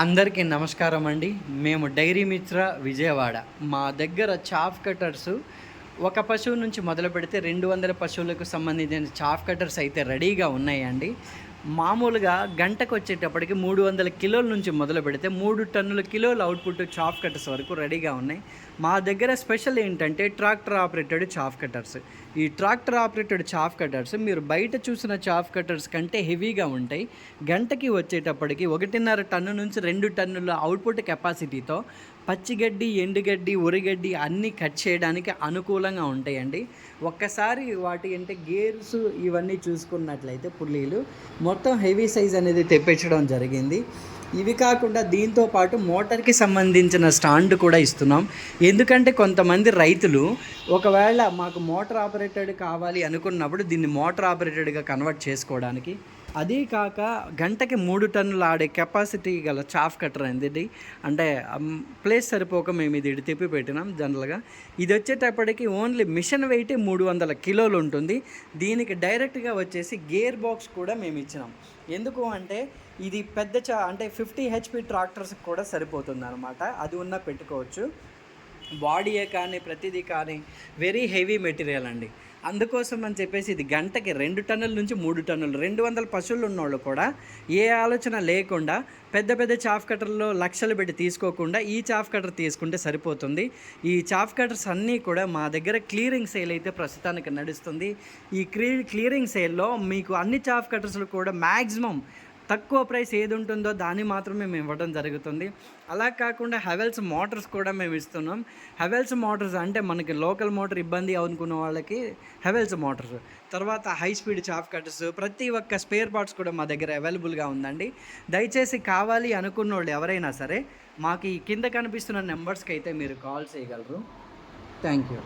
అందరికీ నమస్కారం అండి. మేము డైరీ మిత్ర విజయవాడ. మా దగ్గర చాఫ్ కట్టర్సు ఒక పశువు నుంచి మొదలుపెడితే 200 పశువులకు సంబంధించిన చాఫ్ కట్టర్స్ అయితే రెడీగా ఉన్నాయండి. మామూలుగా గంటకొచ్చేటప్పటికి 300 కిలోల నుంచి మొదలు పెడితే 3 టన్నుల కిలోల అవుట్‌పుట్ చాఫ్ కట్టర్స్ వరకు రెడీగా ఉన్నాయి. మా దగ్గర స్పెషల్ ఏంటంటే ట్రాక్టర్ ఆపరేటెడ్ చాఫ్ కట్టర్స్. ఈ ట్రాక్టర్ ఆపరేటెడ్ చాఫ్ కట్టర్స్ మీరు బయట చూసిన చాఫ్ కట్టర్స్ కంటే హెవీగా ఉంటాయి. గంటకి వచ్చేటప్పటికి 1.5 టన్ను నుంచి 2 టన్నుల అవుట్‌పుట్ కెపాసిటీతో పచ్చిగడ్డి, ఎండుగడ్డి, ఉరిగడ్డి అన్నీ కట్ చేయడానికి అనుకూలంగా ఉంటాయండి. ఒక్కసారి వాటి అంటే గేర్స్ ఇవన్నీ చూసుకున్నట్లయితే పుల్లీలు మొత్తం హెవీ సైజ్ అనేది తెప్పించడం జరిగింది. ఇవి కాకుండా దీంతో పాటు మోటార్కి సంబంధించిన స్టాండ్ కూడా ఇస్తున్నాం. ఎందుకంటే కొంతమంది రైతులు ఒకవేళ మాకు మోటార్ ఆపరేటెడ్ కావాలి అనుకున్నప్పుడు దీన్ని మోటార్ ఆపరేటెడ్గా కన్వర్ట్ చేసుకోవడానికి, అదీ కాక గంటకి 3 టన్నులు ఆడే కెపాసిటీ గల చాఫ్ కట్టర్ అనేది అంటే ప్లేస్ సరిపోక మేము ఇది తిప్పి పెట్టినాం. జనరల్గా ఇది వచ్చేటప్పటికి ఓన్లీ మిషన్ వెయిట్ 300 కిలోలు ఉంటుంది. దీనికి డైరెక్ట్గా వచ్చేసి గేర్ బాక్స్ కూడా మేము ఇచ్చినాం. ఎందుకు అంటే ఇది పెద్ద అంటే 50 హెచ్పి ట్రాక్టర్స్కి కూడా సరిపోతుంది అనమాట. అది ఉన్న పెట్టుకోవచ్చు. బాడీయే కానీ ప్రతిదీ కానీ వెరీ హెవీ మెటీరియల్ అండి. అందుకోసం అని చెప్పేసి ఇది గంటకి 2 టన్నుల నుంచి 3 టన్నులు 200 పశువులు ఉన్నోళ్ళు కూడా ఏ ఆలోచన లేకుండా పెద్ద పెద్ద చాఫ్ కట్టర్లో లక్షలు పెట్టి తీసుకోకుండా ఈ చాఫ్ కట్టర్ తీసుకుంటే సరిపోతుంది. ఈ చాఫ్ కట్టర్స్ అన్నీ కూడా మా దగ్గర క్లియరింగ్ సేల్ అయితే ప్రస్తుతానికి నడుస్తుంది. ఈ క్లియరింగ్ సేల్లో మీకు అన్ని చాఫ్ కట్టర్స్లు కూడా మ్యాక్సిమం తక్కువ ప్రైస్ ఏది ఉంటుందో దాన్ని మాత్రమే మేము ఇవ్వడం జరుగుతుంది. అలా కాకుండా హెవెల్స్ మోటార్స్ కూడా మేము ఇస్తున్నాం. హెవెల్స్ మోటార్స్ అంటే మనకి లోకల్ మోటార్ ఇబ్బంది అనుకున్న వాళ్ళకి హెవెల్స్ మోటార్స్, తర్వాత హై స్పీడ్ చాఫ్ కట్టర్స్, ప్రతి ఒక్క స్పేర్ పార్ట్స్ కూడా మా దగ్గర అవైలబుల్గా ఉందండి. దయచేసి కావాలి అనుకున్న వాళ్ళు ఎవరైనా సరే మాకు ఈ కింద కనిపిస్తున్న నెంబర్స్కి అయితే మీరు కాల్ చేయగలరు. Thank you.